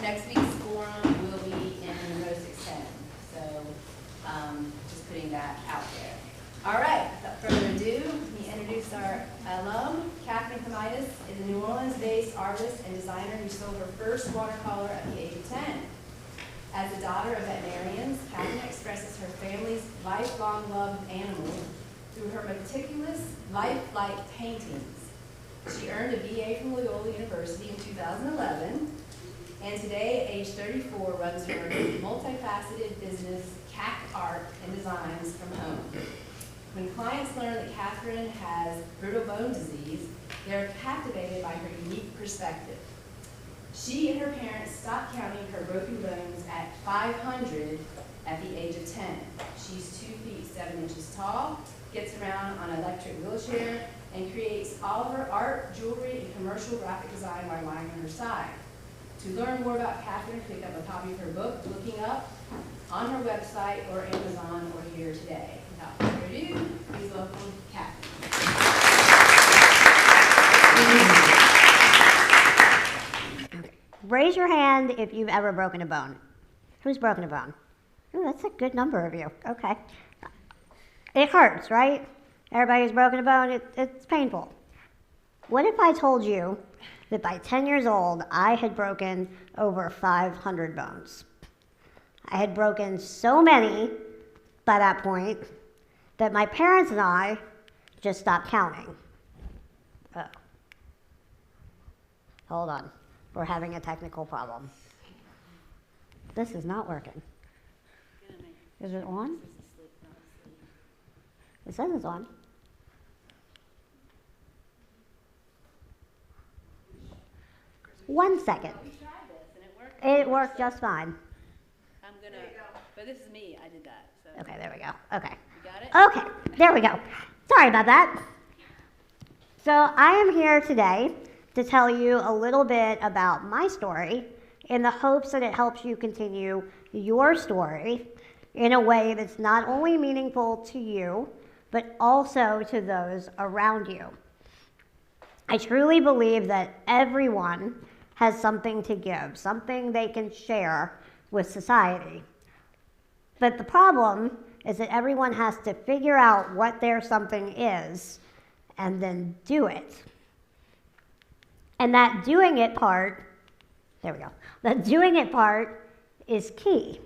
Next week's forum will be in row 610. So just putting that out there. All right, without further ado, let me introduce our alum. Katherine Klimitas is a New Orleans-based artist and designer who sold her first watercolor at the age of 10. As a daughter of veterinarians, Katherine expresses her family's lifelong love of animals through her meticulous, lifelike paintings. She earned a BA from Loyola University in 2011, and today, at age 34, runs her multifaceted business, Cat Art and Designs from home. When clients learn that Katherine has brittle bone disease, they're captivated by her unique perspective. She and her parents stopped counting her broken bones at 500 at the age of 10. She's 2 feet 7 inches tall, gets around on an electric wheelchair, and creates all of her art, jewelry, and commercial graphic design while lying on her side. To learn more about Katherine, pick up a copy of her book, Looking Up, on her website or Amazon or here today. Without further ado, please welcome Katherine. Raise your hand if you've ever broken a bone. Who's broken a bone? Ooh, that's a good number of you. Okay. It hurts, right? Everybody who's broken a bone, it's painful. What if I told you that by 10 years old, I had broken over 500 bones? I had broken so many by that point that my parents and I just stopped counting. Oh. Hold on. We're having a technical problem. This is not working. Is it on? It says it's on. One second. We tried this and it worked. It worked just fine. I'm gonna, but this is me, I did that. So. Okay, there we go. Okay. You got it? Okay, there we go. Sorry about that. So I am here today to tell you a little bit about my story in the hopes that it helps you continue your story in a way that's not only meaningful to you, but also to those around you. I truly believe that everyone has something to give, something they can share with society. But the problem is that everyone has to figure out what their something is and then do it. And that doing it part, there we go, the doing it part is key.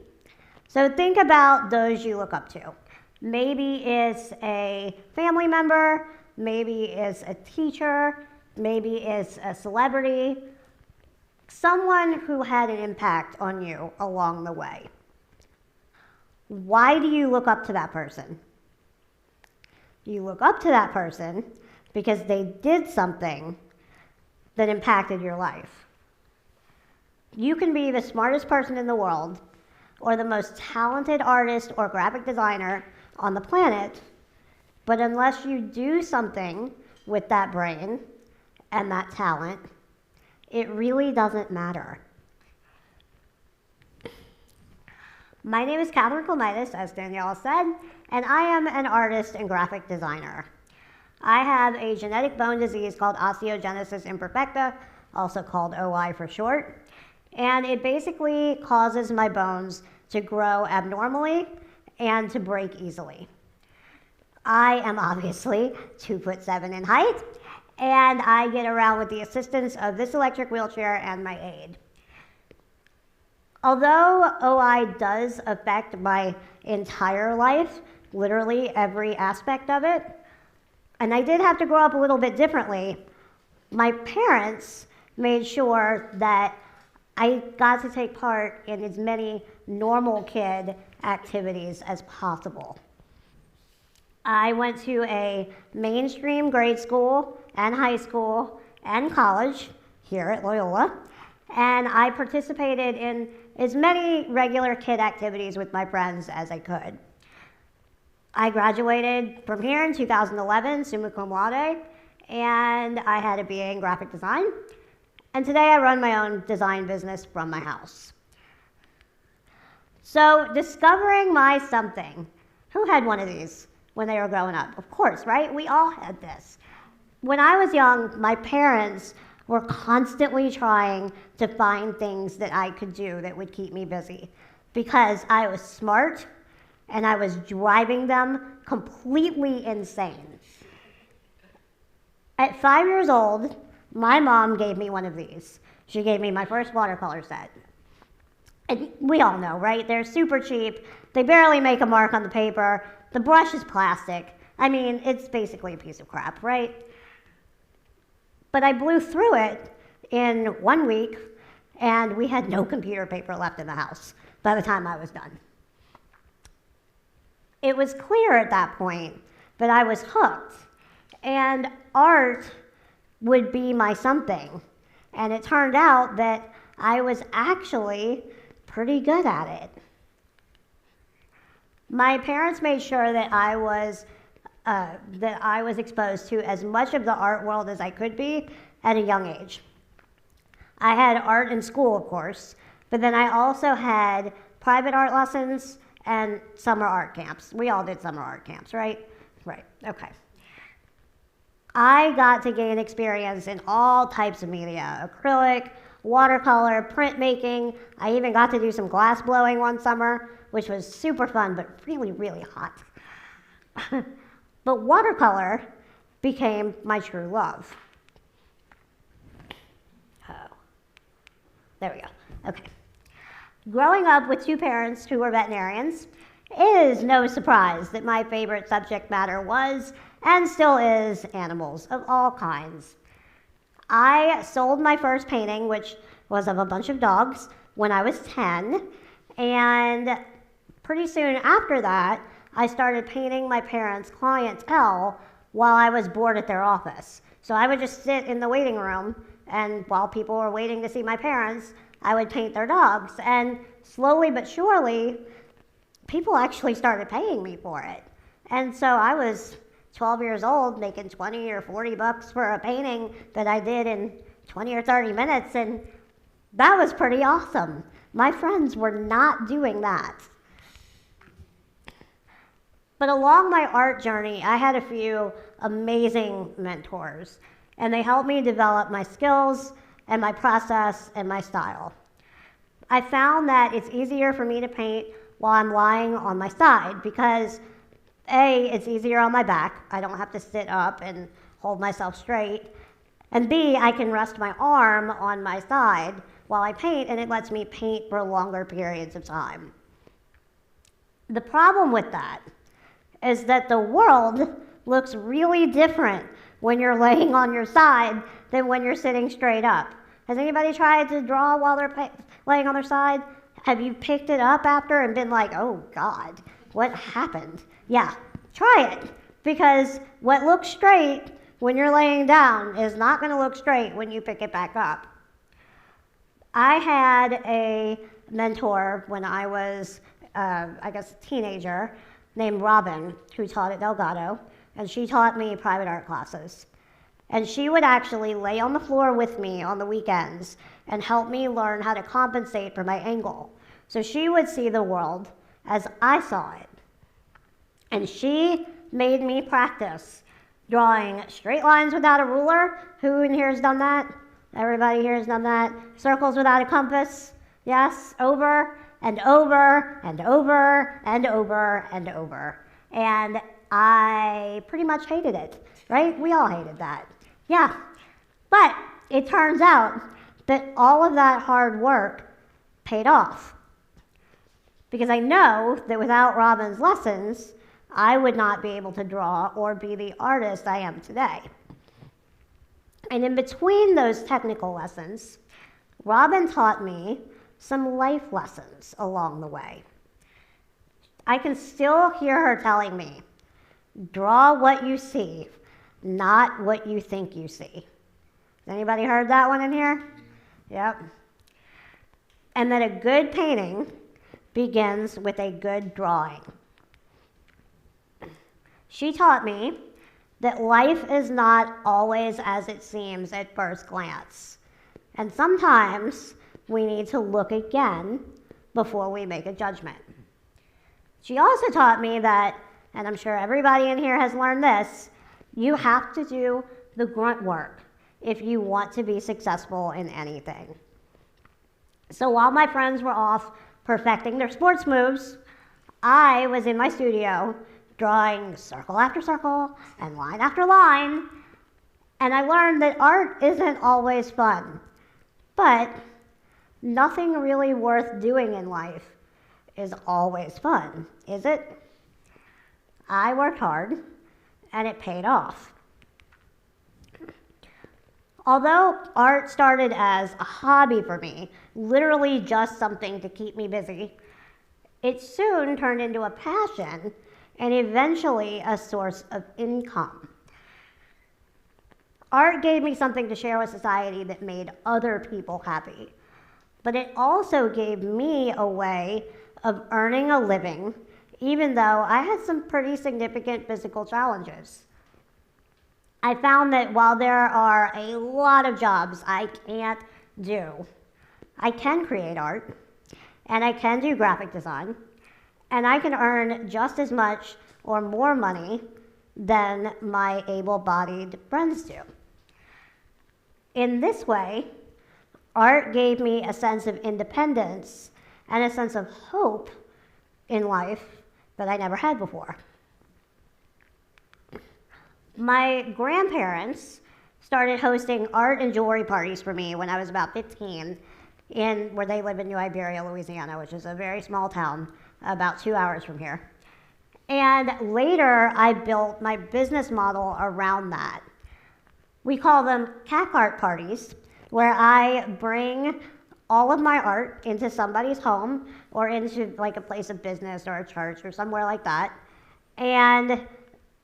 So think about those you look up to. Maybe it's a family member, maybe it's a teacher, maybe it's a celebrity, someone who had an impact on you along the way. Why do you look up to that person? You look up to that person because they did something that impacted your life. You can be the smartest person in the world or the most talented artist or graphic designer on the planet, but unless you do something with that brain and that talent, it really doesn't matter. My name is Katherine Klimitas, as Danielle said, and I am an artist and graphic designer. I have a genetic bone disease called osteogenesis imperfecta, also called OI for short, and it basically causes my bones to grow abnormally and to break easily. I am obviously 2'7" in height, and I get around with the assistance of this electric wheelchair and my aid. Although OI does affect my entire life, literally every aspect of it, and I did have to grow up a little bit differently, my parents made sure that I got to take part in as many normal kid activities as possible. I went to a mainstream grade school and high school and college here at Loyola, and I participated in as many regular kid activities with my friends as I could. I graduated from here in 2011, summa cum laude, and I had a BA in graphic design. And today I run my own design business from my house. So discovering my something. Who had one of these when they were growing up? Of course, right? We all had this. When I was young, my parents were constantly trying to find things that I could do that would keep me busy because I was smart and I was driving them completely insane. At 5 years old, my mom gave me one of these. She gave me my first watercolor set. And we all know, right? They're super cheap. They barely make a mark on the paper. The brush is plastic. I mean, it's basically a piece of crap, right? But I blew through it in 1 week, and we had no computer paper left in the house by the time I was done. It was clear at that point that I was hooked, and art would be my something. And it turned out that I was actually pretty good at it. My parents made sure that I was exposed to as much of the art world as I could be at a young age. I had art in school, of course, but then I also had private art lessons and summer art camps. We all did summer art camps, right? Right, okay. I got to gain experience in all types of media: acrylic, watercolor, printmaking. I even got to do some glass blowing one summer, which was super fun, but really, really hot. But watercolor became my true love. Oh, there we go, okay. Growing up with two parents who were veterinarians, it is no surprise that my favorite subject matter was, and still is, animals of all kinds. I sold my first painting, which was of a bunch of dogs, when I was 10, and pretty soon after that, I started painting my parents' clientele while I was bored at their office. So I would just sit in the waiting room, and while people were waiting to see my parents, I would paint their dogs. And slowly but surely, people actually started paying me for it. And so I was 12 years old making 20 or 40 bucks for a painting that I did in 20 or 30 minutes, and that was pretty awesome. My friends were not doing that. But along my art journey, I had a few amazing mentors, and they helped me develop my skills and my process and my style. I found that it's easier for me to paint while I'm lying on my side because A, it's easier on my back. I don't have to sit up and hold myself straight. And B, I can rest my arm on my side while I paint, and it lets me paint for longer periods of time. The problem with that is that the world looks really different when you're laying on your side than when you're sitting straight up. Has anybody tried to draw while they're laying on their side? Have you picked it up after and been like, oh God, what happened? Yeah, try it, because what looks straight when you're laying down is not going to look straight when you pick it back up. I had a mentor when I was, a teenager, named Robin, who taught at Delgado, and she taught me private art classes. And she would actually lay on the floor with me on the weekends and help me learn how to compensate for my angle. So she would see the world as I saw it. And she made me practice drawing straight lines without a ruler. Who in here has done that? Everybody here has done that. Circles without a compass. Yes, over and over and over and over and over. And I pretty much hated it, right? We all hated that. Yeah, but it turns out that all of that hard work paid off. Because I know that without Robin's lessons, I would not be able to draw or be the artist I am today. And in between those technical lessons, Robin taught me some life lessons along the way. I can still hear her telling me, draw what you see, not what you think you see. Has anybody heard that one in here? Yep. And that a good painting begins with a good drawing. She taught me that life is not always as it seems at first glance. And sometimes we need to look again before we make a judgment. She also taught me that, and I'm sure everybody in here has learned this, you have to do the grunt work. if you want to be successful in anything. So while my friends were off perfecting their sports moves, I was in my studio drawing circle after circle and line after line, and I learned that art isn't always fun, but nothing really worth doing in life is always fun, is it? I worked hard, and it paid off. Although art started as a hobby for me, literally just something to keep me busy, it soon turned into a passion and eventually a source of income. Art gave me something to share with society that made other people happy, but it also gave me a way of earning a living, even though I had some pretty significant physical challenges. I found that while there are a lot of jobs I can't do, I can create art, and I can do graphic design, and I can earn just as much or more money than my able-bodied friends do. In this way, art gave me a sense of independence and a sense of hope in life that I never had before. My grandparents started hosting art and jewelry parties for me when I was about 15 in where they live in New Iberia, Louisiana, which is a very small town about 2 hours from here. And later, I built my business model around that. We call them cat art parties, where I bring all of my art into somebody's home or into like a place of business or a church or somewhere like that, and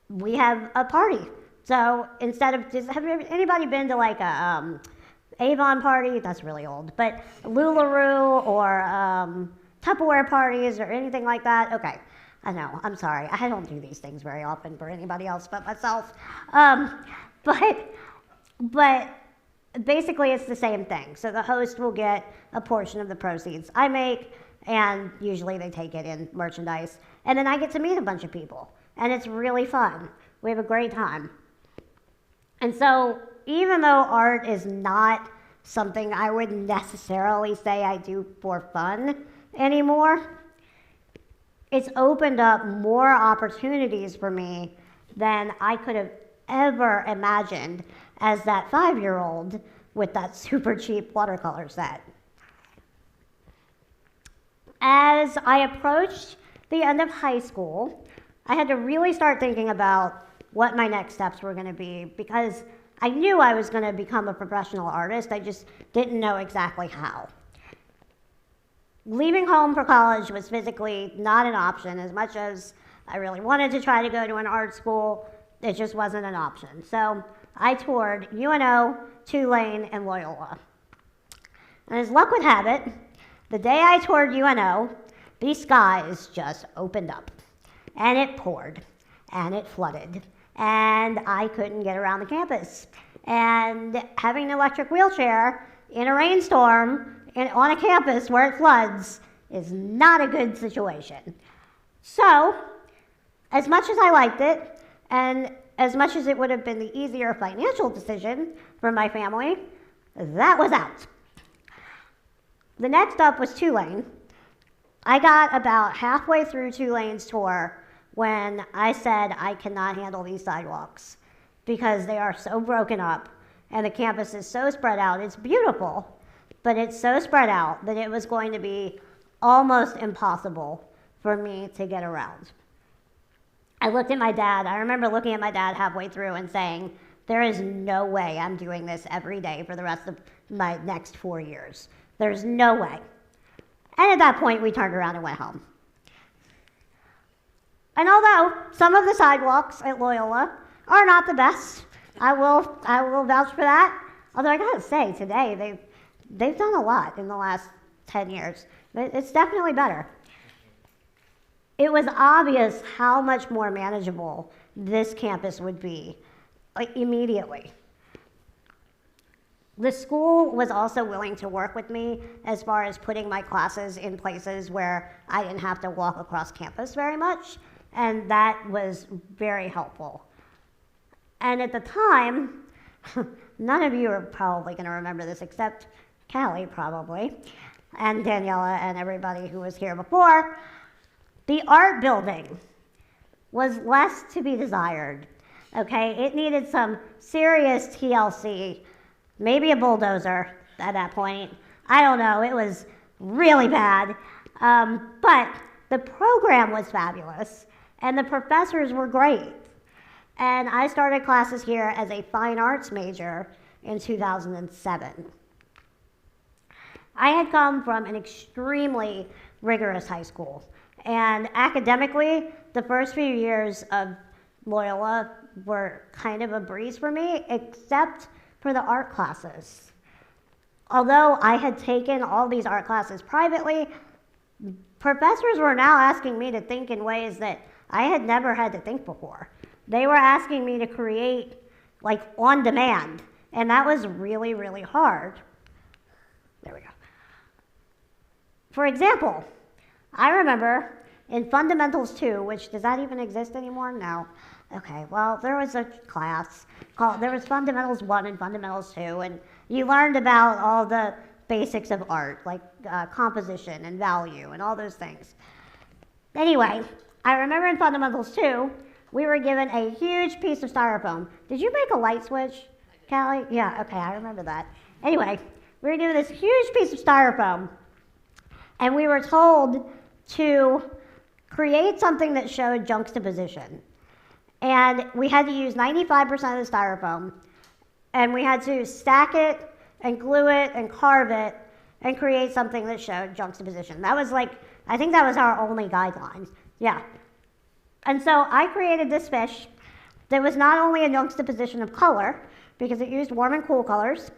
we have a party. So instead of just, have anybody been to like a Avon party? That's really old, but LuLaRoe or Tupperware parties or anything like that? Okay, I know, I'm sorry. I don't do these things very often for anybody else but myself. But basically it's the same thing. So the host will get a portion of the proceeds I make, and usually they take it in merchandise. And then I get to meet a bunch of people, and it's really fun. We have a great time. And so even though art is not something I would necessarily say I do for fun anymore, it's opened up more opportunities for me than I could have ever imagined as that 5-year-old with that super cheap watercolor set. As I approached the end of high school, I had to really start thinking about what my next steps were going to be, because I knew I was going to become a professional artist, I just didn't know exactly how. Leaving home for college was physically not an option. As much as I really wanted to try to go to an art school, it just wasn't an option. So I toured UNO, Tulane, and Loyola. And as luck would have it, the day I toured UNO, the skies just opened up, and it poured, and it flooded, and I couldn't get around the campus. And having an electric wheelchair in a rainstorm on a campus where it floods is not a good situation. So, as much as I liked it, and as much as it would have been the easier financial decision for my family, that was out. The next up was Tulane. I got about halfway through Tulane's tour when I said I cannot handle these sidewalks because they are so broken up and the campus is so spread out. It's beautiful, but it's so spread out that it was going to be almost impossible for me to get around. I looked at my dad. I remember looking at my dad halfway through and saying, there is no way I'm doing this every day for the rest of my next 4 years. There's no way. And at that point, we turned around and went home. And although some of the sidewalks at Loyola are not the best, I will vouch for that. Although I gotta say, today they've done a lot in the last 10 years. It's definitely better. It was obvious how much more manageable this campus would be, like, immediately. The school was also willing to work with me as far as putting my classes in places where I didn't have to walk across campus very much, and that was very helpful. And at the time, none of you are probably going to remember this except Callie probably, and Daniela and everybody who was here before. The art building was less to be desired, okay? It needed some serious TLC, maybe a bulldozer at that point. I don't know, it was really bad. But the program was fabulous, and the professors were great. And I started classes here as a fine arts major in 2007. I had come from an extremely rigorous high school, and academically, the first few years of Loyola were kind of a breeze for me, except for the art classes. Although I had taken all these art classes privately, professors were now asking me to think in ways that I had never had to think before. They were asking me to create like on demand, and that was really, really hard. There we go. For example, I remember in Fundamentals 2, which does that even exist anymore? No. Okay, well, there was a class called, there was Fundamentals 1 and Fundamentals 2, and you learned about all the basics of art, like composition and value and all those things. Anyway, I remember in Fundamentals 2, we were given a huge piece of styrofoam. Did you make a light switch, Callie? Yeah, okay, I remember that. Anyway, we were given this huge piece of styrofoam, and we were told to create something that showed juxtaposition. And we had to use 95% of the styrofoam, and we had to stack it and glue it and carve it and create something that showed juxtaposition. That was like, I think that was our only guidelines. Yeah. And so I created this fish that was not only a juxtaposition of color, because it used warm and cool colors,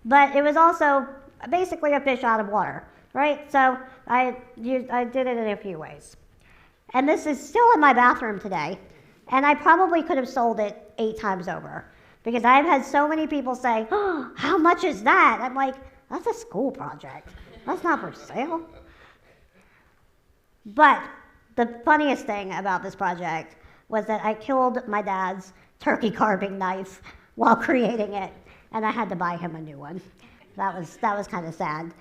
but it was also basically a fish out of water, right? So I did it in a few ways. And this is still in my bathroom today, and I probably could have sold it 8 times over, because I've had so many people say, oh, how much is that? I'm like, that's a school project. That's not for sale. But the funniest thing about this project was that I killed my dad's turkey carving knife while creating it, and I had to buy him a new one. That was kind of sad.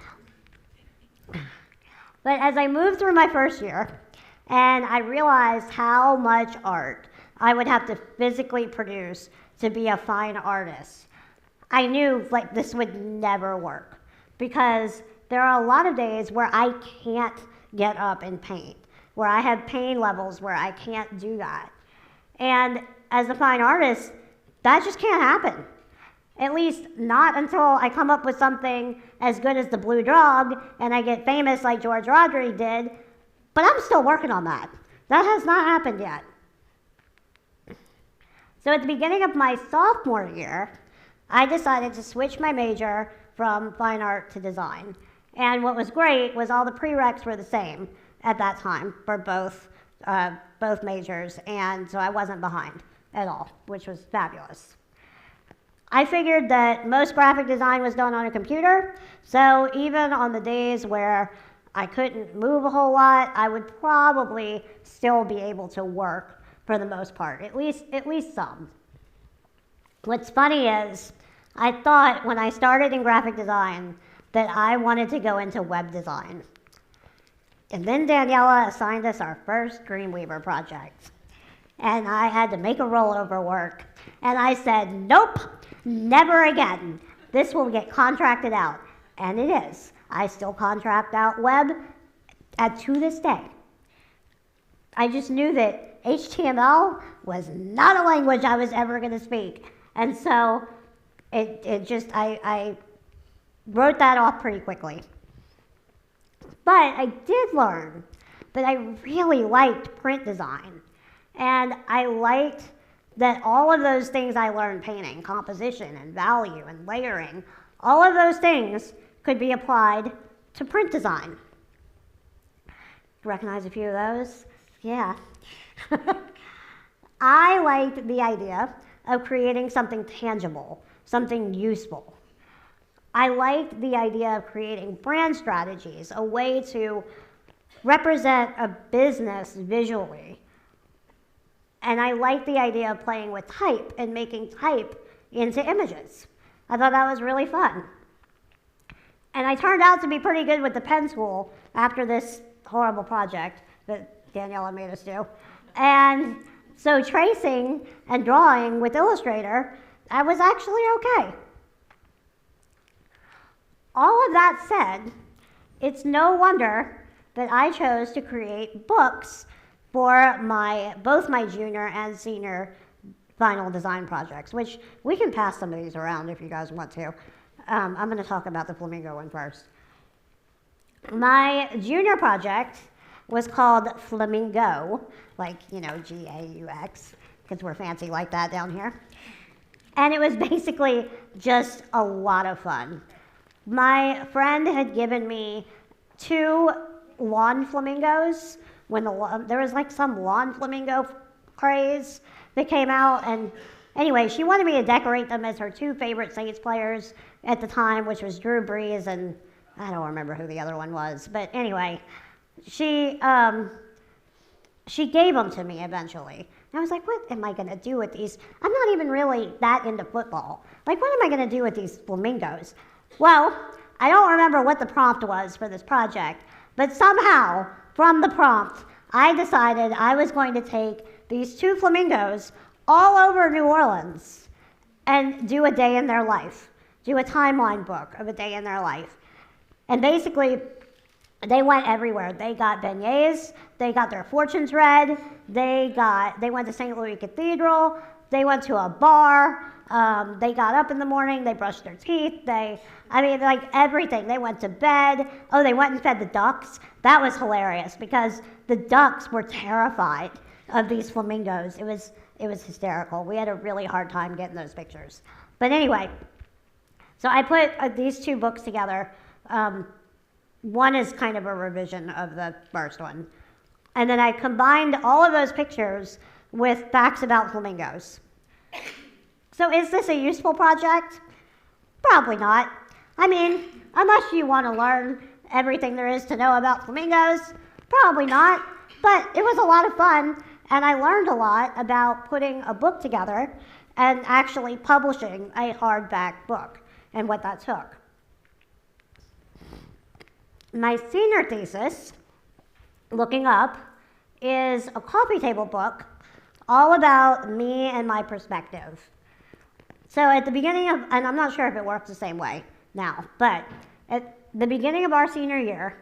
But as I moved through my first year, and I realized how much art I would have to physically produce to be a fine artist, I knew like this would never work, because there are a lot of days where I can't get up and paint, where I have pain levels where I can't do that. And as a fine artist, that just can't happen. At least not until I come up with something as good as the Blue Dog and I get famous like George Rodri did, but I'm still working on that. That has not happened yet. So at the beginning of my sophomore year, I decided to switch my major from fine art to design. And what was great was all the prereqs were the same at that time for both majors, and so I wasn't behind at all, which was fabulous. I figured that most graphic design was done on a computer, so even on the days where I couldn't move a whole lot, I would probably still be able to work for the most part, at least some. What's funny is, I thought when I started in graphic design that I wanted to go into web design. And then Daniela assigned us our first Dreamweaver project. And I had to make a rollover work. And I said, nope, never again. This will get contracted out. And it is. I still contract out web to this day. I just knew that HTML was not a language I was ever going to speak. And so I wrote that off pretty quickly. But I did learn that I really liked print design. And I liked that all of those things I learned, painting, composition, and value, and layering, all of those things could be applied to print design. Recognize a few of those? Yeah. I liked the idea of creating something tangible, something useful. I liked the idea of creating brand strategies, a way to represent a business visually. And I liked the idea of playing with type and making type into images. I thought that was really fun. And I turned out to be pretty good with the pen tool after this horrible project that Daniela made us do. And so tracing and drawing with Illustrator, I was actually okay. All of that said, it's no wonder that I chose to create books for both my junior and senior final design projects, which we can pass some of these around if you guys want to. I'm going to talk about the flamingo one first. My junior project was called Flamingo, like, G-A-U-X, because we're fancy like that down here. And it was basically just a lot of fun. My friend had given me 2 lawn flamingos when there was like some lawn flamingo craze that came out, and anyway, she wanted me to decorate them as her 2 favorite Saints players at the time, which was Drew Brees and I don't remember who the other one was, but anyway, she gave them to me eventually. And I was like, what am I going to do with these? I'm not even really that into football. Like, what am I going to do with these flamingos? Well, I don't remember what the prompt was for this project, but somehow, from the prompt, I decided I was going to take these 2 flamingos all over New Orleans and do a day in their life, do a timeline book of a day in their life. And basically, they went everywhere. They got beignets, they got their fortunes read, they went to St. Louis Cathedral, they went to a bar, they got up in the morning, they brushed their teeth, like everything. They went to bed. Oh, they went and fed the ducks. That was hilarious because the ducks were terrified of these flamingos. It was hysterical. We had a really hard time getting those pictures. But anyway, so I put these 2 books together. One is kind of a revision of the first one. And then I combined all of those pictures with facts about flamingos. So is this a useful project? Probably not. I mean, unless you want to learn everything there is to know about flamingos, probably not. But it was a lot of fun, and I learned a lot about putting a book together and actually publishing a hardback book and what that took. My senior thesis, looking up, is a coffee table book all about me and my perspective. So at the beginning of, and I'm not sure if it works the same way now, but at the beginning of our senior year,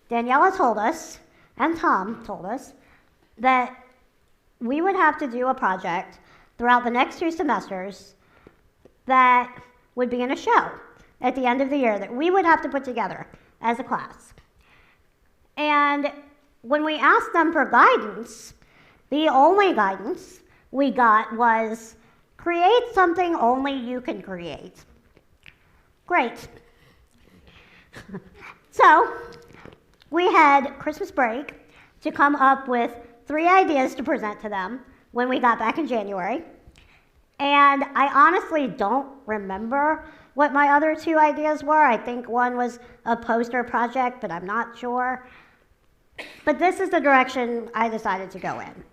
Daniela told us, and Tom told us, that we would have to do a project throughout the next 2 semesters that would be in a show at the end of the year that we would have to put together as a class. And when we asked them for guidance, the only guidance we got was, create something only you can create. Great. So we had Christmas break to come up with 3 ideas to present to them when we got back in January. And I honestly don't remember what my other 2 ideas were. I think one was a poster project, but I'm not sure. But this is the direction I decided to go in.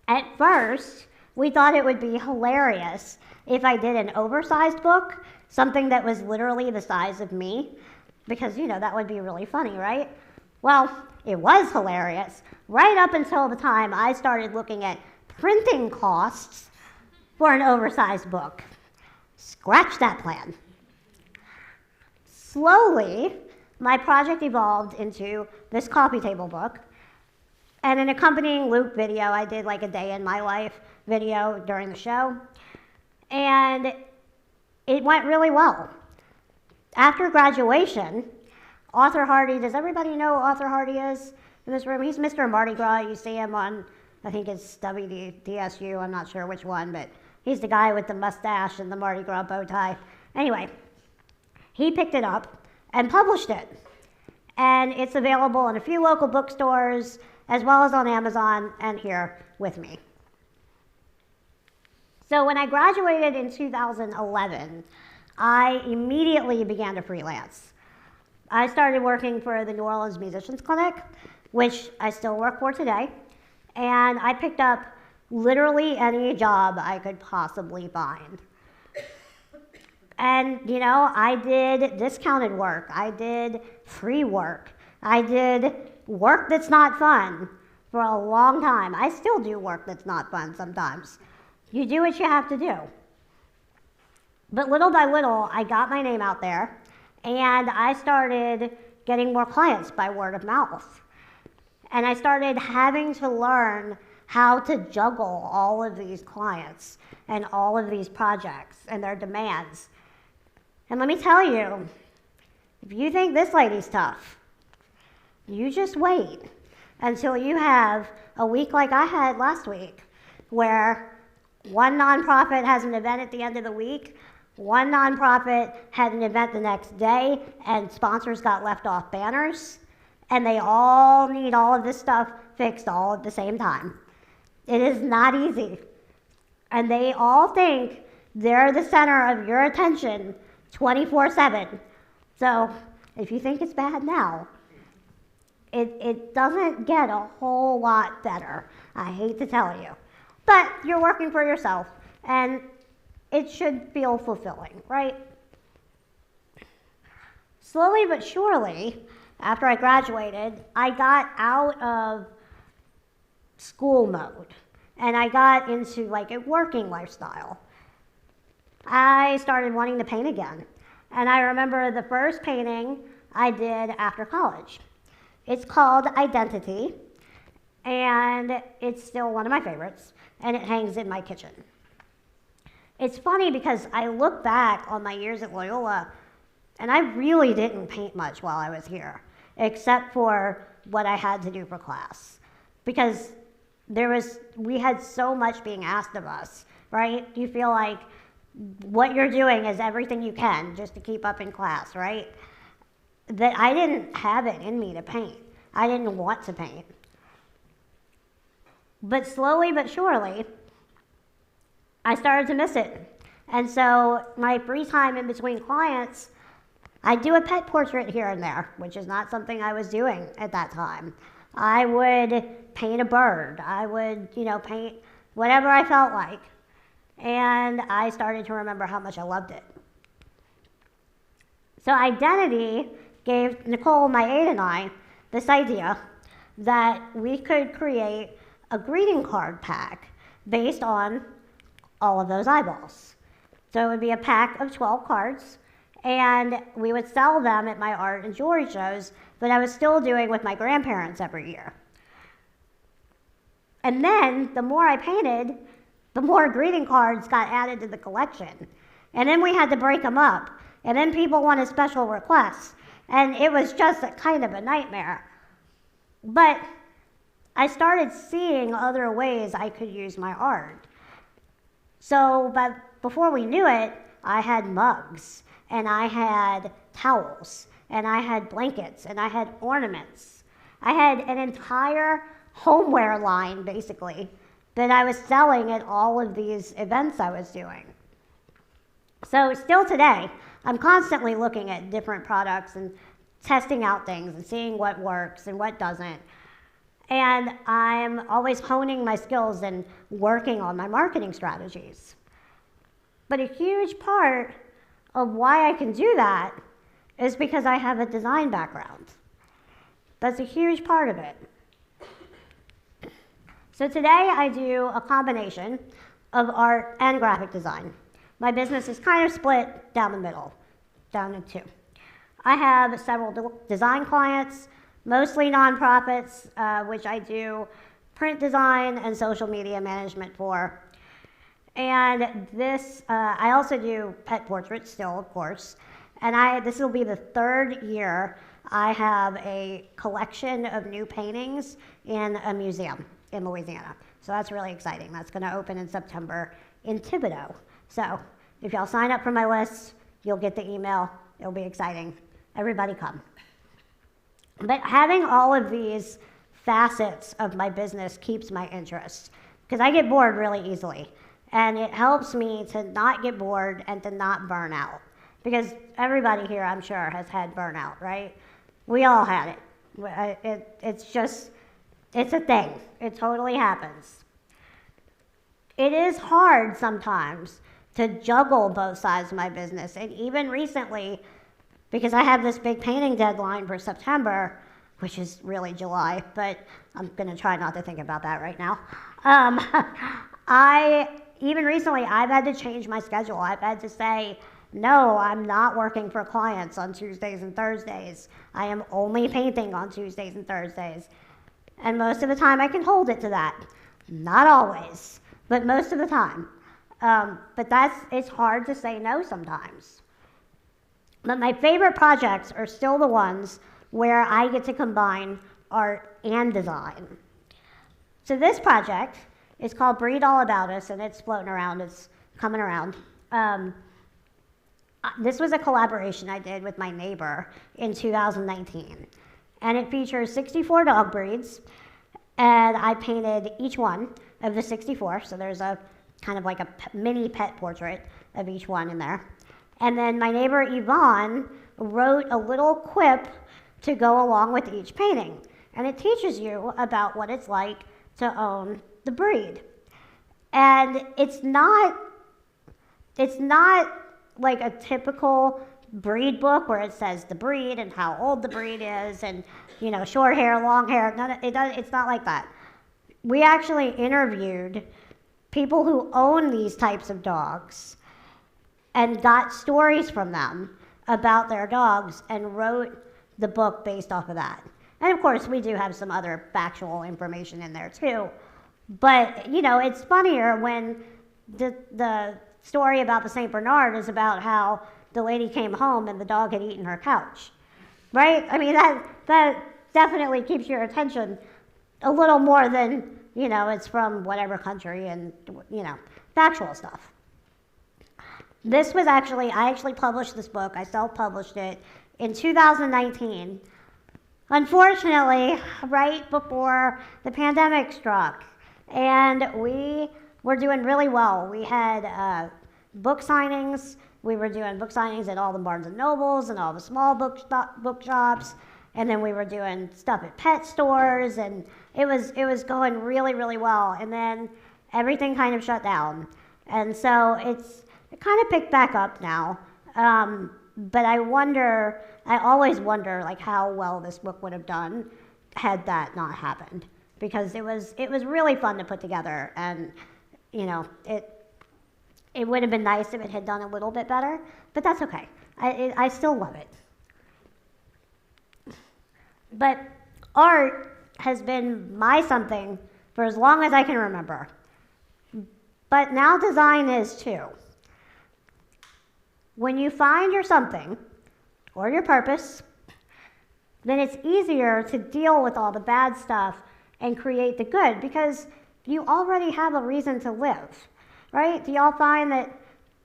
At first, we thought it would be hilarious if I did an oversized book, something that was literally the size of me, because, that would be really funny, right? Well, it was hilarious, right up until the time I started looking at printing costs for an oversized book. Scratch that plan. Slowly, my project evolved into this coffee table book, and an accompanying loop video. I did like a day in my life video during the show, and it went really well. After graduation, Arthur Hardy, does everybody know who Arthur Hardy is in this room? He's Mr. Mardi Gras. You see him on, I think it's WDSU, I'm not sure which one, but he's the guy with the mustache and the Mardi Gras bow tie. Anyway, he picked it up and published it. And it's available in a few local bookstores, as well as on Amazon and here with me. So when I graduated in 2011, I immediately began to freelance. I started working for the New Orleans Musicians Clinic, which I still work for today, and I picked up literally any job I could possibly find. And, you know, I did discounted work. I did free work. I did work that's not fun for a long time. I still do work that's not fun sometimes. You do what you have to do. But little by little, I got my name out there, and I started getting more clients by word of mouth. And I started having to learn how to juggle all of these clients and all of these projects and their demands. And let me tell you, if you think this lady's tough, you just wait until you have a week like I had last week, where one nonprofit has an event at the end of the week, one nonprofit had an event the next day, and sponsors got left off banners, and they all need all of this stuff fixed all at the same time. It is not easy. And they all think they're the center of your attention 24/7. So if you think it's bad now, it doesn't get a whole lot better. I hate to tell you. But you're working for yourself, and it should feel fulfilling, right? Slowly but surely, after I graduated, I got out of school mode, and I got into like a working lifestyle. I started wanting to paint again, and I remember the first painting I did after college. It's called Identity, and it's still one of my favorites, and it hangs in my kitchen. It's funny because I look back on my years at Loyola, and I really didn't paint much while I was here, except for what I had to do for class. Because we had so much being asked of us, right? You feel like what you're doing is everything you can just to keep up in class, right? That I didn't have it in me to paint. I didn't want to paint. But slowly but surely, I started to miss it. And so my free time in between clients, I do a pet portrait here and there, which is not something I was doing at that time. I would paint a bird. I would, paint whatever I felt like. And I started to remember how much I loved it. So Identity gave Nicole, my aide, and I this idea that we could create a greeting card pack based on all of those eyeballs. So it would be a pack of 12 cards, and we would sell them at my art and jewelry shows that I was still doing with my grandparents every year. And then the more I painted, the more greeting cards got added to the collection. And then we had to break them up. And then people wanted special requests. And it was just a kind of a nightmare. But I started seeing other ways I could use my art. But before we knew it, I had mugs, and I had towels, and I had blankets, and I had ornaments. I had an entire homeware line, basically, that I was selling at all of these events I was doing. So still today, I'm constantly looking at different products and testing out things and seeing what works and what doesn't. And I'm always honing my skills and working on my marketing strategies. But a huge part of why I can do that is because I have a design background. That's a huge part of it. So today I do a combination of art and graphic design. My business is kind of split down the middle, down in two. I have several design clients, mostly nonprofits, which I do print design and social media management for. And I also do pet portraits still, of course. And this will be the third year I have a collection of new paintings in a museum in Louisiana. So that's really exciting. That's going to open in September in Thibodeau. So if y'all sign up for my list, you'll get the email. It'll be exciting. Everybody come. But having all of these facets of my business keeps my interest, because I get bored really easily. And it helps me to not get bored and to not burn out. Because everybody here, I'm sure, has had burnout, right? We all had it. It's a thing. It totally happens. It is hard sometimes to juggle both sides of my business. And even recently, because I have this big painting deadline for September, which is really July, but I'm gonna try not to think about that right now. Even recently, I've had to change my schedule. I've had to say, no, I'm not working for clients on Tuesdays and Thursdays. I am only painting on Tuesdays and Thursdays. And most of the time I can hold it to that. Not always, but most of the time. But it's hard to say no sometimes. But my favorite projects are still the ones where I get to combine art and design. So this project is called Breed All About Us, and it's floating around, it's coming around. This was a collaboration I did with my neighbor in 2019. And it features 64 dog breeds, and I painted each one of the 64, so there's a kind of like a mini pet portrait of each one in there. And then my neighbor Yvonne wrote a little quip to go along with each painting. And it teaches you about what it's like to own the breed. And it's not like a typical breed book where it says the breed and how old the breed is and, you know, short hair, long hair. It's not like that. We actually interviewed people who own these types of dogs and got stories from them about their dogs and wrote the book based off of that. And of course, we do have some other factual information in there too. But, you know, it's funnier when the story about the St. Bernard is about how the lady came home and the dog had eaten her couch, right? I mean, that definitely keeps your attention a little more than, you know, it's from whatever country and, you know, factual stuff. I actually published this book. I self-published it in 2019. Unfortunately, right before the pandemic struck. And we were doing really well. We had book signings. We were doing book signings at all the Barnes and Nobles and all the small bookshops. And then we were doing stuff at pet stores, and it was going really, really well. And then everything kind of shut down. And so it kind of picked back up now. But I always wonder like how well this book would have done had that not happened. Because it was really fun to put together, and you know, it would have been nice if it had done a little bit better, but that's okay. I still love it. But art has been my something for as long as I can remember. But now design is too. When you find your something, or your purpose, then it's easier to deal with all the bad stuff and create the good, because you already have a reason to live, right? Do y'all find that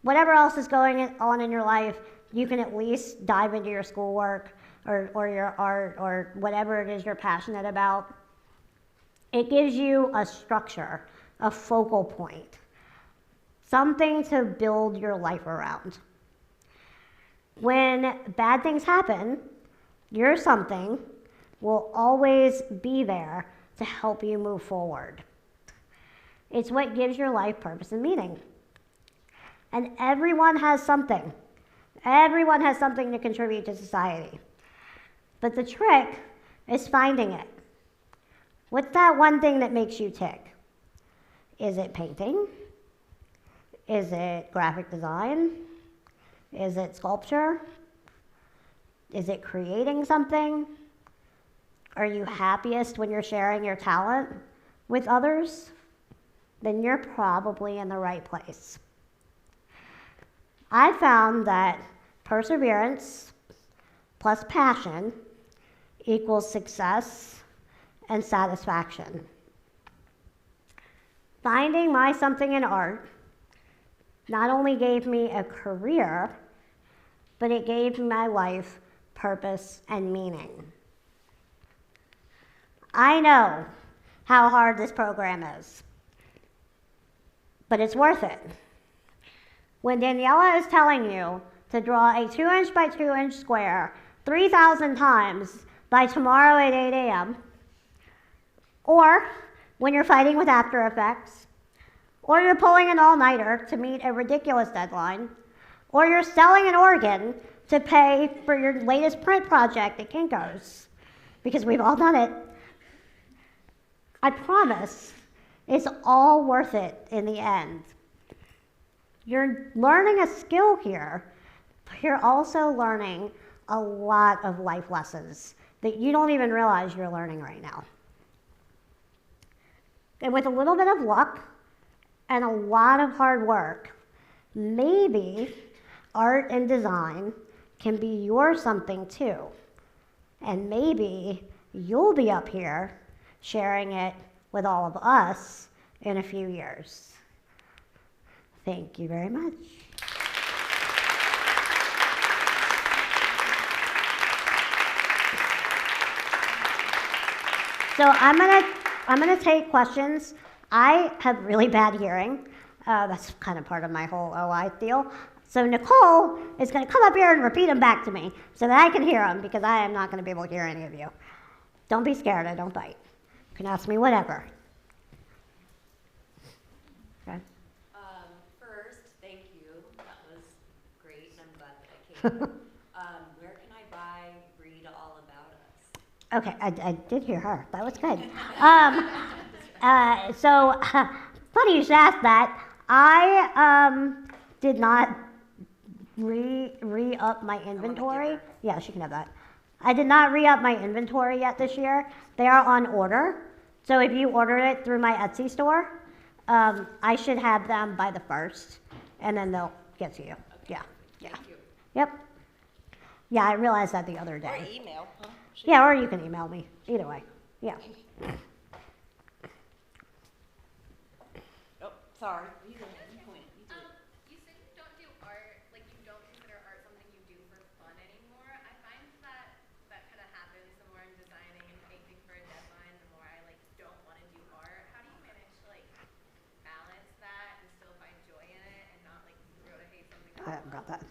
whatever else is going on in your life, you can at least dive into your schoolwork or your art or whatever it is you're passionate about? It gives you a structure, a focal point, something to build your life around. When bad things happen, your something will always be there to help you move forward. It's what gives your life purpose and meaning. And everyone has something. Everyone has something to contribute to society. But the trick is finding it. What's that one thing that makes you tick? Is it painting? Is it graphic design? Is it sculpture? Is it creating something? Are you happiest when you're sharing your talent with others? Then you're probably in the right place. I found that perseverance plus passion equals success and satisfaction. Finding my something in art not only gave me a career, but it gave my life purpose and meaning. I know how hard this program is, but it's worth it. When Daniela is telling you to draw a 2-inch by 2-inch square 3,000 times by tomorrow at 8 a.m., or when you're fighting with After Effects, or you're pulling an all-nighter to meet a ridiculous deadline, or you're selling an organ to pay for your latest print project at Kinko's, because we've all done it. I promise it's all worth it in the end. You're learning a skill here, but you're also learning a lot of life lessons that you don't even realize you're learning right now. And with a little bit of luck and a lot of hard work, maybe art and design can be your something too. And maybe you'll be up here sharing it with all of us in a few years. Thank you very much. So I'm gonna take questions. I have really bad hearing. That's kind of part of my whole OI deal. So Nicole is gonna come up here and repeat them back to me so that I can hear them, because I am not gonna be able to hear any of you. Don't be scared, I don't bite. You can ask me whatever. Okay. First, thank you. That was great, and I'm glad that I came. Where can I buy Read All About Us? Okay, I did hear her. That was good. So funny you should ask that. I did not re-up my inventory. Yeah, she can have that. I did not re-up my inventory yet this year. They are on order. So if you order it through my Etsy store, I should have them by the 1st, and then they'll get to you. Okay. Yeah, yeah. Thank you. Yep. Yeah, I realized that the other Or day. email. Huh? Yeah, or you can email me. Either way. Yeah. Oh, sorry. You go ahead. You point. You do it. You said you don't do art, like you don't consider art something you do for fun anymore. I find that kind of happens the more I'm designing and painting for a deadline, the more I like don't want to do art. How do you manage to like balance that and still find joy in it and not like throw to hate something? I haven't got that.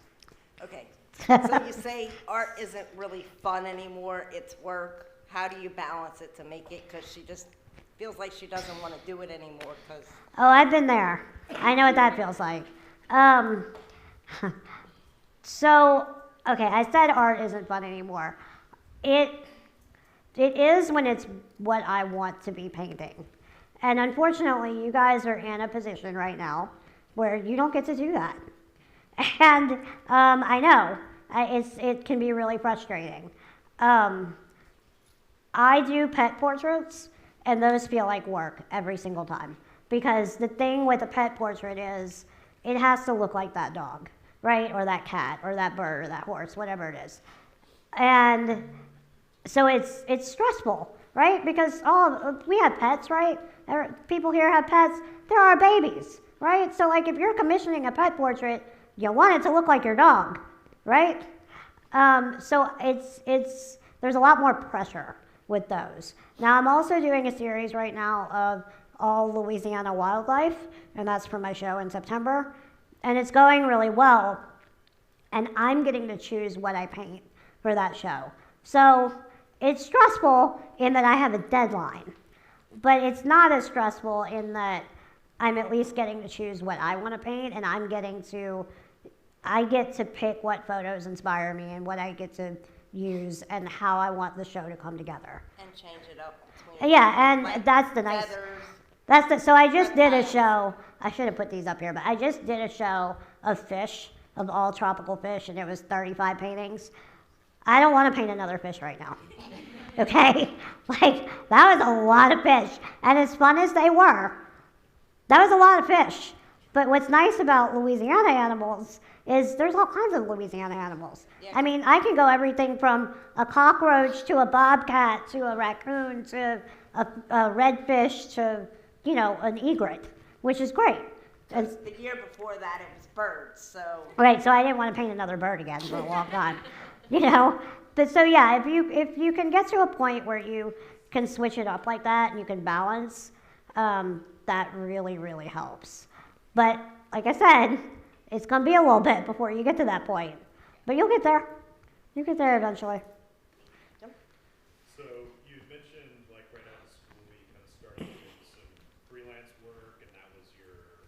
Okay, so you say art isn't really fun anymore, it's work. How do you balance it to make it, because she just feels like she doesn't want to do it anymore because... Oh, I've been there. I know what that feels like. So, okay, I said art isn't fun anymore. It is when it's what I want to be painting. And unfortunately, you guys are in a position right now where you don't get to do that. And I know, it can be really frustrating. I do pet portraits, and those feel like work every single time. Because the thing with a pet portrait is, it has to look like that dog, right? Or that cat, or that bird, or that horse, whatever it is. And so it's stressful, right? Because we have pets, right? People here have pets. They're our babies, right? So like if you're commissioning a pet portrait, you want it to look like your dog, right? So there's a lot more pressure with those. Now I'm also doing a series right now of all Louisiana wildlife, and that's for my show in September, and it's going really well, and I'm getting to choose what I paint for that show. So it's stressful in that I have a deadline, but it's not as stressful in that I'm at least getting to choose what I want to paint, and I get to pick what photos inspire me and what I get to use and how I want the show to come together. And change it up between... Yeah, and like that's the nice... feathers. So I just did a show, I should have put these up here, but I just did a show of fish, of all tropical fish, and it was 35 paintings. I don't want to paint another fish right now, okay? Like, that was a lot of fish, and as fun as they were, that was a lot of fish. But what's nice about Louisiana animals is there's all kinds of Louisiana animals. Yeah. I mean, I can go everything from a cockroach to a bobcat to a raccoon to a redfish to, an egret, which is great. Because the year before that, it was birds, so... Right, so I didn't want to paint another bird again for a long time, But so yeah, if you can get to a point where you can switch it up like that and you can balance, that really, really helps. But like I said, it's going to be a little bit before you get to that point. But you'll get there. You'll get there eventually. So you mentioned, like right out of school, you kind of started doing some freelance work, and that was your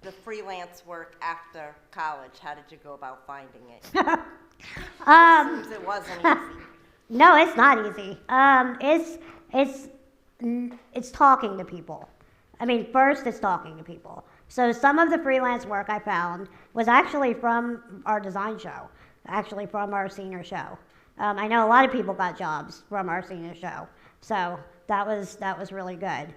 the freelance work after college, how did you go about finding it? Seems it wasn't easy. No, it's not easy. It's talking to people. I mean, first it's talking to people. So some of the freelance work I found was actually from our design show, actually from our senior show. I know a lot of people got jobs from our senior show, so that was really good.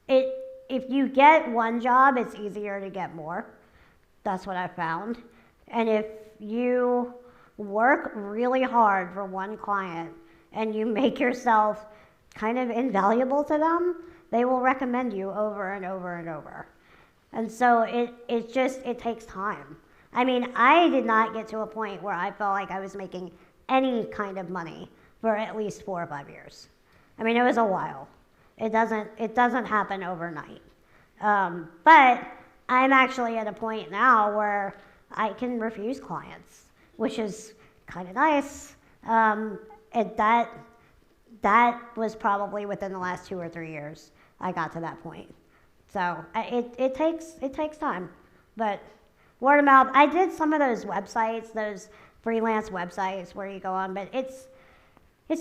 If you get one job, it's easier to get more. That's what I found. And if you work really hard for one client and you make yourself kind of invaluable to them, they will recommend you over and over and over. And so it takes time. I mean, I did not get to a point where I felt like I was making any kind of money for at least 4 or 5 years. I mean, it was a while. It doesn't happen overnight. But I'm actually at a point now where I can refuse clients, which is kind of nice. And that was probably within the last 2 or 3 years I got to that point. So it takes time, but word of mouth. I did some of those websites, those freelance websites where you go on, but it's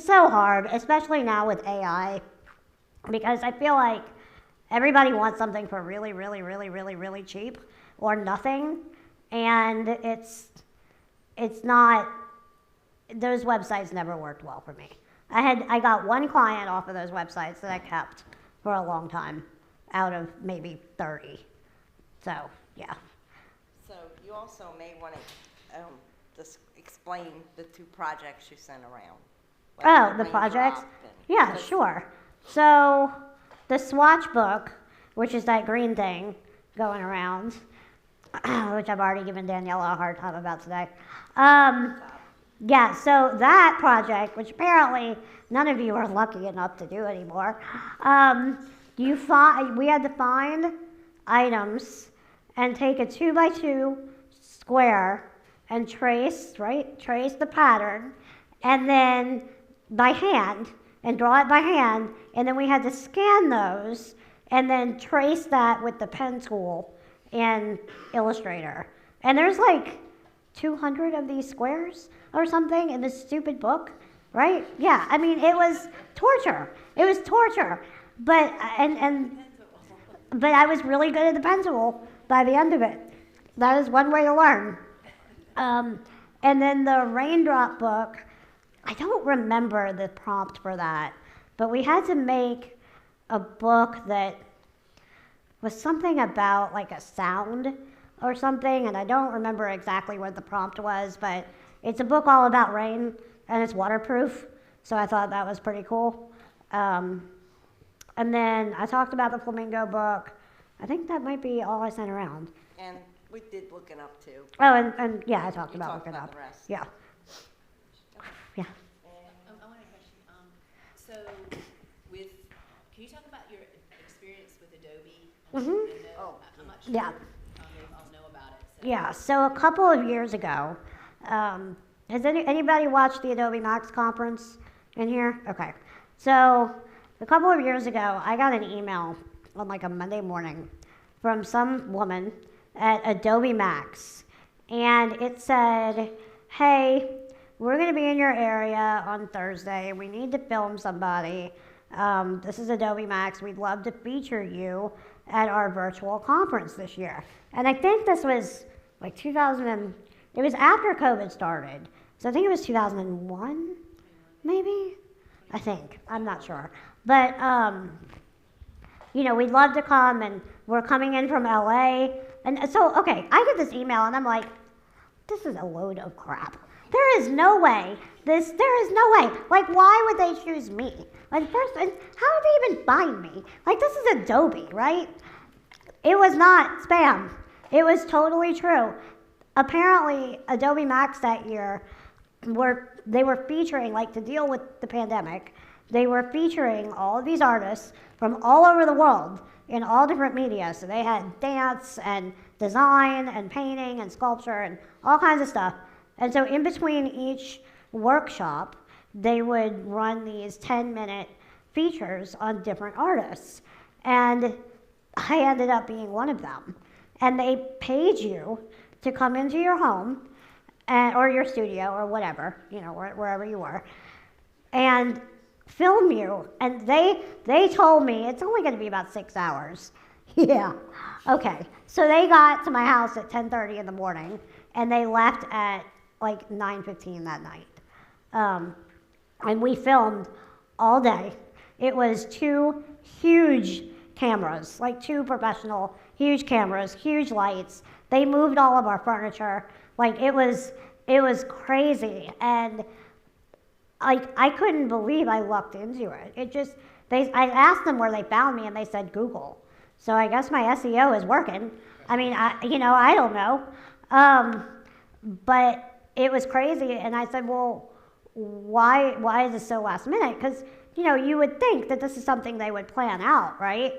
so hard, especially now with AI, because I feel like everybody wants something for really, really, really, really, really cheap or nothing, and it's not. Those websites never worked well for me. I got one client off of those websites that I kept for a long time, out of maybe 30. So yeah. So you also may want to just explain the 2 projects you sent around. Like The projects? raindrop Yeah, sure. So the swatch book, which is that green thing going around, which I've already given Daniela a hard time about today. Yeah, so that project, which apparently none of you are lucky enough to do anymore, we had to find items and take a 2x2 square and trace the pattern, and then by hand, and draw it by hand, and then we had to scan those and then trace that with the pen tool in Illustrator. And there's like 200 of these squares or something in this stupid book, right? Yeah, I mean, it was torture. It was torture. But I was really good at the pen tool by the end of it. That is one way to learn. And then the raindrop book, I don't remember the prompt for that, but we had to make a book that was something about like a sound or something, and I don't remember exactly what the prompt was, but it's a book all about rain, and it's waterproof, so I thought that was pretty cool. And then I talked about the flamingo book. I think that might be all I sent around. And we did looking up too. Oh, and yeah, I talked about looking up. The rest. Yeah. Yeah. I want a question. So, can you talk about your experience with Adobe? I'm not sure. Yeah. They all know about it. So. Yeah, so a couple of years ago, has anybody watched the Adobe Max conference in here? Okay. So a couple of years ago, I got an email on like a Monday morning from some woman at Adobe Max, and it said, hey, we're going to be in your area on Thursday. We need to film somebody. This is Adobe Max. We'd love to feature you at our virtual conference this year. And I think this was like it was after COVID started. So I think it was 2001, maybe? I think. I'm not sure. But, we'd love to come, and we're coming in from LA. And so, okay, I get this email, and I'm like, this is a load of crap. There is no way. There is no way. Like, why would they choose me? Like, first, and how would they even find me? Like, this is Adobe, right? It was not spam. It was totally true. Apparently, Adobe Max that year, they were featuring, like, to deal with the pandemic, they were featuring all of these artists from all over the world in all different media. So they had dance and design and painting and sculpture and all kinds of stuff. And so in between each workshop, they would run these 10-minute features on different artists. And I ended up being one of them. And they paid you to come into your home or your studio or whatever, wherever you were, and film you. And they told me it's only going to be about 6 hours. Yeah. Okay. So they got to my house at 10:30 in the morning, and they left at like 9:15 that night. And we filmed all day. It was 2 huge cameras, like 2 professional huge cameras, huge lights. They moved all of our furniture. Like it was crazy. And I couldn't believe I lucked into it. I asked them where they found me, and they said Google. So I guess my SEO is working. I mean, I don't know. But it was crazy, and I said, well, why is this so last minute? Because, you would think that this is something they would plan out, right?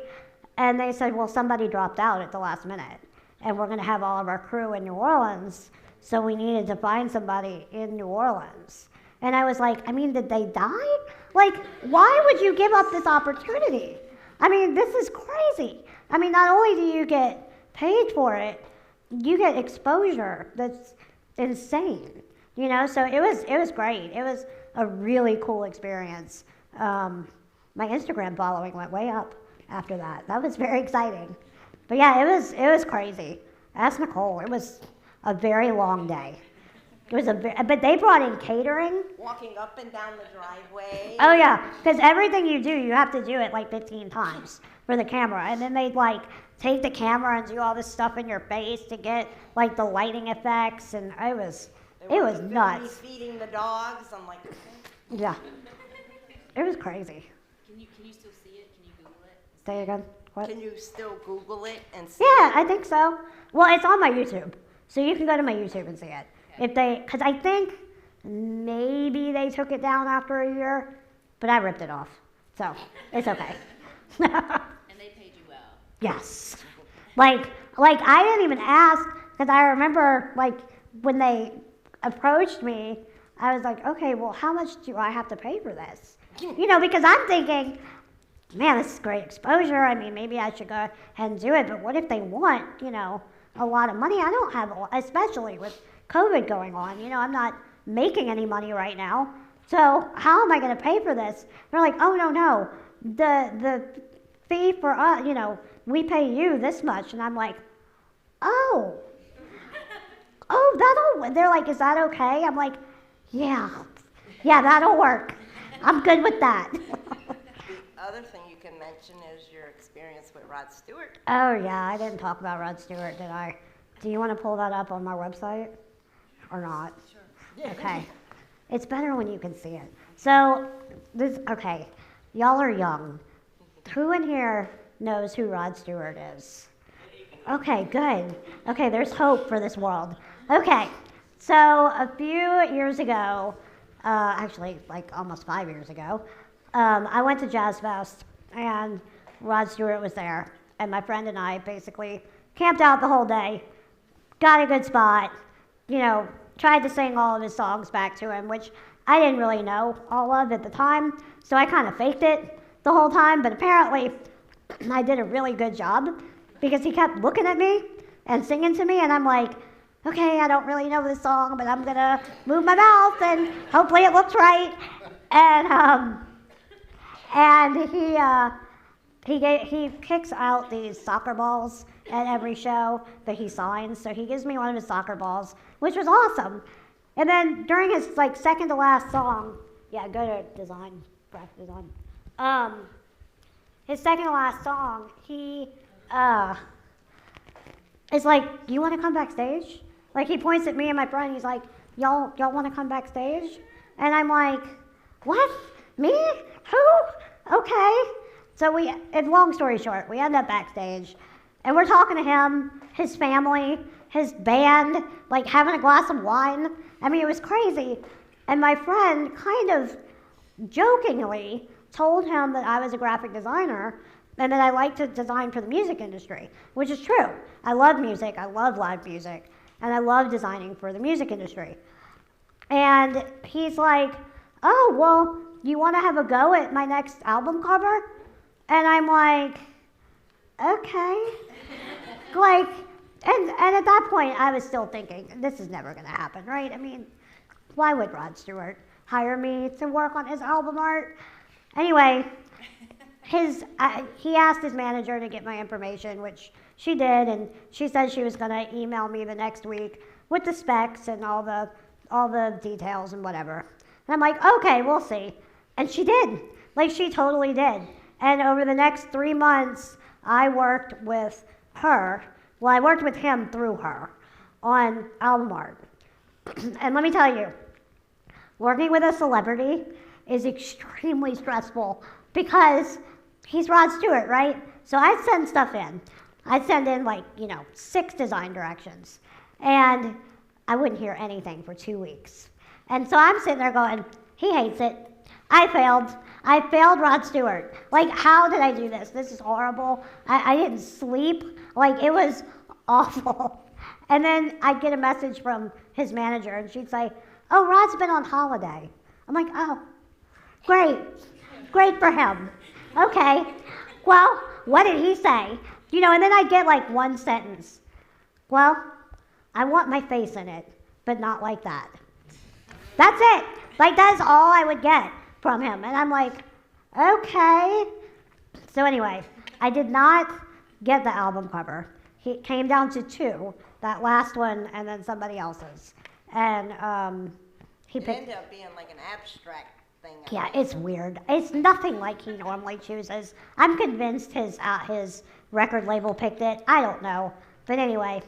And they said, well, somebody dropped out at the last minute, and we're going to have all of our crew in New Orleans, so we needed to find somebody in New Orleans. And I was like, did they die? Like, why would you give up this opportunity? This is crazy. Not only do you get paid for it, you get exposure that's insane. So it was great. It was a really cool experience. My Instagram following went way up after that. That was very exciting. But yeah, it was crazy. Ask Nicole. It was a very long day. But they brought in catering. Walking up and down the driveway. Oh yeah, because everything you do, you have to do it like 15 times for the camera, and then they'd take the camera and do all this stuff in your face to get the lighting effects, and it was nuts. Feeding the dogs. I'm like, yeah, it was crazy. Can you still see it? Can you Google it? Say again. What? Can you still Google it and see Yeah, it? I think so. Well, it's on my YouTube, so you can go to my YouTube and see it. Because I think maybe they took it down after a year, but I ripped it off, so it's okay. And they paid you well. Yes. Like I didn't even ask, because I remember when they approached me, I was like, okay, well, how much do I have to pay for this? Because I'm thinking, man, this is great exposure. Maybe I should go ahead and do it, but what if they want, a lot of money? I don't have, especially with COVID going on, I'm not making any money right now. So how am I going to pay for this? They're like, oh, no, the fee for us, we pay you this much. And I'm like, oh, they're like, is that okay? I'm like, yeah, that'll work. I'm good with that. The other thing you can mention is your experience with Rod Stewart. Oh yeah, I didn't talk about Rod Stewart, did I? Do you want to pull that up on my website or not? Sure. Okay. It's better when you can see it. So, okay, y'all are young. Who in here knows who Rod Stewart is? Okay, good. Okay, there's hope for this world. Okay, so a few years ago, actually almost 5 years ago, I went to Jazz Fest, and Rod Stewart was there, and my friend and I basically camped out the whole day, got a good spot, tried to sing all of his songs back to him, which I didn't really know all of at the time, so I kind of faked it the whole time, but apparently I did a really good job, because he kept looking at me and singing to me, and I'm like, okay, I don't really know this song, but I'm gonna move my mouth, and hopefully it looks right, and he kicks out these soccer balls at every show that he signs. So he gives me one of his soccer balls, which was awesome. And then during his second to last song, yeah, go to design, graphic design. His second to last song, he is like, "You want to come backstage?" He points at me and my friend. He's like, "Y'all want to come backstage?" And I'm like, "What? Me? Who? Okay." So it's long story short, we end up backstage, and we're talking to him, his family, his band, having a glass of wine. It was crazy. And my friend kind of jokingly told him that I was a graphic designer and that I like to design for the music industry, which is true. I love music, I love live music, and I love designing for the music industry. And he's like, "Oh, well, you want to have a go at my next album cover?" And I'm like, okay. Like, and at that point, I was still thinking, this is never going to happen, right? I mean, why would Rod Stewart hire me to work on his album art? Anyway, he asked his manager to get my information, which she did, and she said she was going to email me the next week with the specs and all the details and whatever. And I'm like, okay, we'll see. And she did. Like, she totally did. And over the next 3 months, I worked with her. Well, I worked with him through her on album art. And let me tell you, working with a celebrity is extremely stressful because he's Rod Stewart, right? So I'd send stuff in. I'd send in 6 design directions. And I wouldn't hear anything for 2 weeks. And so I'm sitting there going, he hates it. I failed Rod Stewart. Like, how did I do this? This is horrible. I didn't sleep. Like, it was awful. And then I'd get a message from his manager, and she'd say, oh, Rod's been on holiday. I'm like, oh, great. Great for him. Okay. Well, what did he say? And then I'd get one sentence. Well, I want my face in it, but not like that. That's it. That's all I would get from him. And I'm like, okay. So anyway, I did not get the album cover. He came down to 2, that last one and then somebody else's. And he It picked. ended up being like an abstract thing. Yeah, it's weird. It's nothing like he normally chooses. I'm convinced his record label picked it. I don't know. But anyway,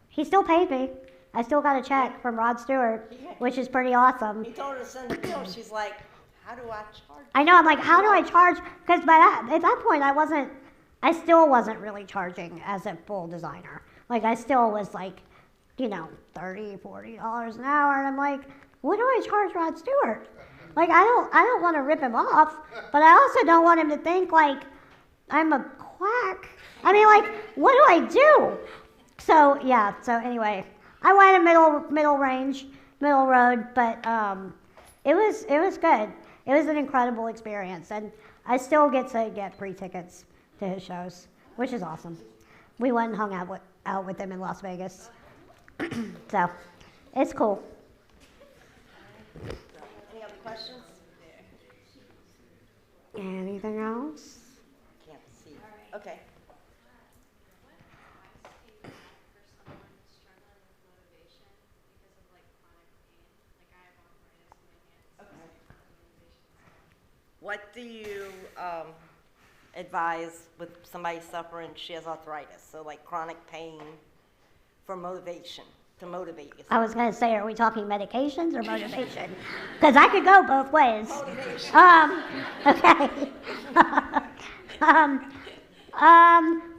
he still paid me. I still got a check from Rod Stewart, which is pretty awesome. He told her to send the bill. She's like, how do I charge? I know, I'm like, how do I charge? Because at that point, I still wasn't really charging as a full designer. I still was $30, $40 an hour. And I'm like, what do I charge Rod Stewart? I don't want to rip him off, but I also don't want him to think I'm a quack. I mean, what do I do? So anyway, I went a middle range, middle road, but it was good. It was an incredible experience, and I still get to get free tickets to his shows, which is awesome. We went and hung out with him in Las Vegas, so it's cool. Any other questions? Anything else? Can't see. Okay. What do you advise with somebody suffering, she has arthritis, so chronic pain for motivation, to motivate you? I was going to say, are we talking medications or motivation? Because I could go both ways. Motivation. Okay.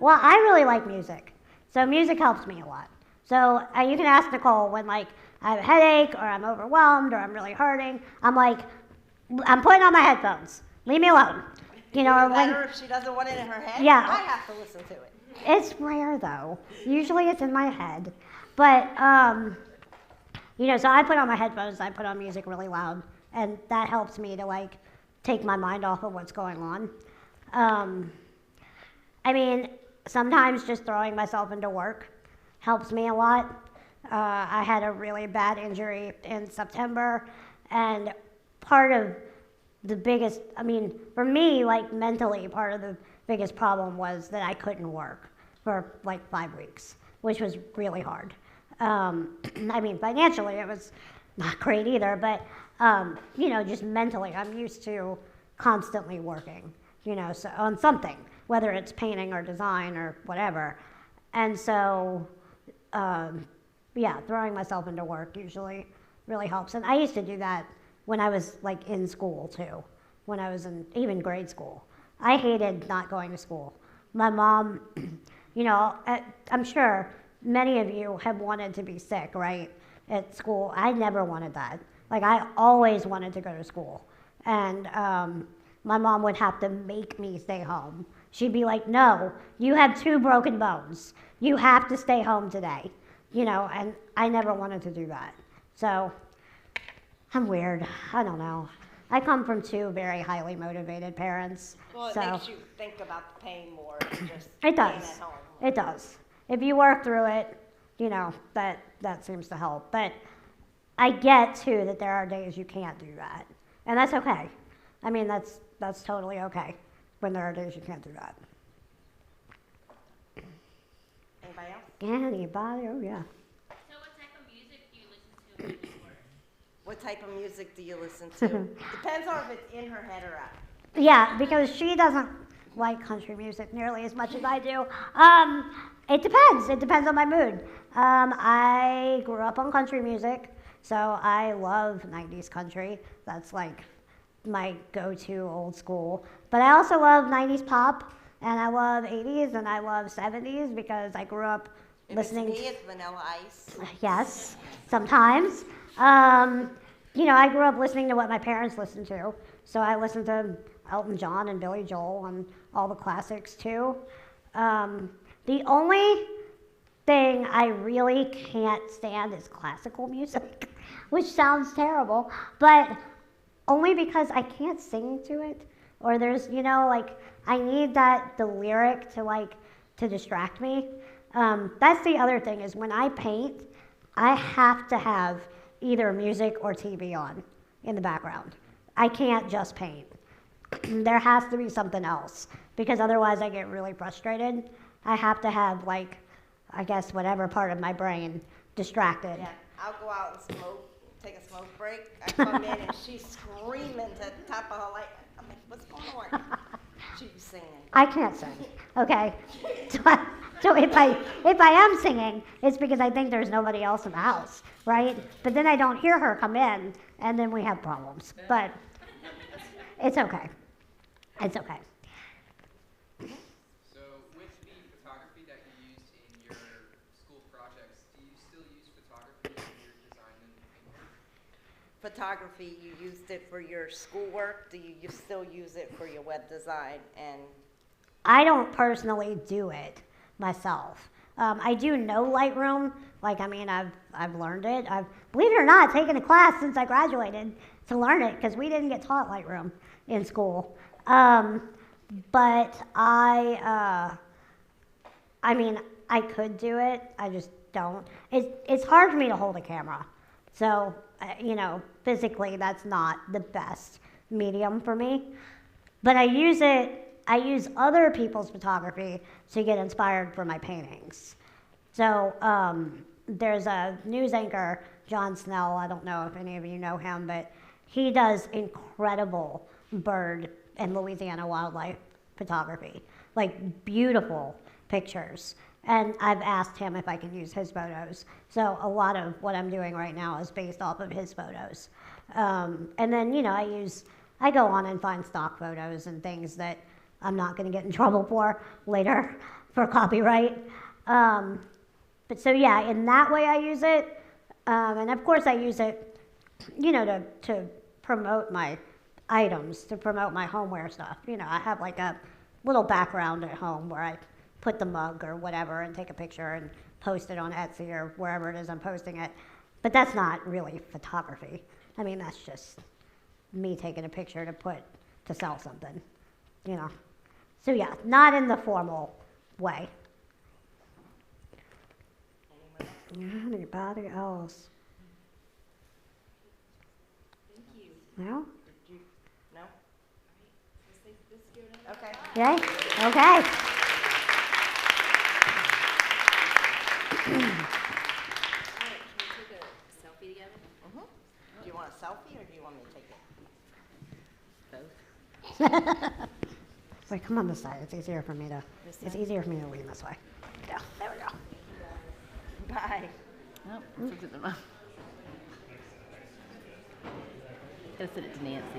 Well, I really like music. So music helps me a lot. So you can ask Nicole when I have a headache or I'm overwhelmed or I'm really hurting. I'm putting on my headphones. Leave me alone. No matter if she doesn't want it in her head, Yeah. I have to listen to it. It's rare though. Usually it's in my head. But, so I put on my headphones, I put on music really loud, and that helps me to take my mind off of what's going on. I mean, sometimes just throwing myself into work helps me a lot. I had a really bad injury in September, and part of the biggest, for me, mentally, part of the biggest problem was that I couldn't work for 5 weeks, which was really hard. Financially, it was not great either, but, just mentally, I'm used to constantly working, so on something, whether it's painting or design or whatever. And so, throwing myself into work usually really helps. And I used to do that when I was in school too, when I was in even grade school. I hated not going to school. My mom, I'm sure many of you have wanted to be sick, right, at school. I never wanted that. I always wanted to go to school. And my mom would have to make me stay home. She'd be like, no, you have 2 broken bones. You have to stay home today. And I never wanted to do that. So I'm weird. I don't know. I come from two very highly motivated parents. Well, it so makes you think about paying more than just it being at does. home. It does. If you work through it, you know, that seems to help. But I get too that there are days you can't do that. And that's okay. I mean, that's totally okay when there are days you can't do that. Anybody else? Anybody? Oh, yeah. So what type of music do you listen to when you work? What type of music do you listen to? Depends on if it's in her head or out. Yeah, because she doesn't like country music nearly as much as I do. It depends. It depends on my mood. I grew up on country music, so I love 90s country. That's like my go-to old school. But I also love 90s pop, and I love 80s, and I love 70s because I grew up If listening it's me, it's Vanilla Ice. Yes, sometimes. You know, I grew up listening to what my parents listened to. So I listened to Elton John and Billy Joel and all the classics too. The only thing I really can't stand is classical music, which sounds terrible, but only because I can't sing to it. Or there's, you know, like, I need the lyric to distract me. That's the other thing is when I paint, I have to have either music or TV on in the background. I can't just paint. There has to be something else because otherwise I get really frustrated. I have to have like, I guess whatever part of my brain distracted. Yeah, I'll go out and smoke, take a smoke break. I come in and she's screaming to the top of her lungs. I'm like, what's going on? She's singing. I can't sing, okay? So if I am singing, it's because I think there's nobody else in the house, right? But then I don't hear her come in, and then we have problems. But it's okay. It's okay. So with the photography that you used in your school projects, do you still use photography in your design and work? Photography, you used it for your schoolwork. Do you still use it for your web design? And I don't personally do it myself. I do know Lightroom. Like, I mean, I've learned it. I've, believe it or not, taken a class since I graduated to learn it because we didn't get taught Lightroom in school. But I mean, I could do it. I just don't. It's hard for me to hold a camera. So, you know, physically, that's not the best medium for me. But I use other people's photography to get inspired for my paintings. So there's a news anchor, John Snell, I don't know if any of you know him, but he does incredible bird and Louisiana wildlife photography, like beautiful pictures. And I've asked him if I can use his photos. So a lot of what I'm doing right now is based off of his photos. And then, you know, I go on and find stock photos and things that I'm not going to get in trouble for later for copyright. But so yeah, in that way I use it. And of course I use it, you know, to promote my items, to promote my homeware stuff. You know, I have like a little background at home where I put the mug or whatever and take a picture and post it on Etsy or wherever it is I'm posting it. But that's not really photography. I mean, that's just me taking a picture to sell something, you know. So yeah, not in the formal way. Anybody else? Thank you. No? did you? No? Let's give it another Okay. Yay? Okay. All right, can we take a selfie together? Do you want a selfie or do you want me to take it? Both. Wait, come on this side. It's easier for me to lean this way. Yeah, there we go. Bye. Oh, gotta send it to Nancy.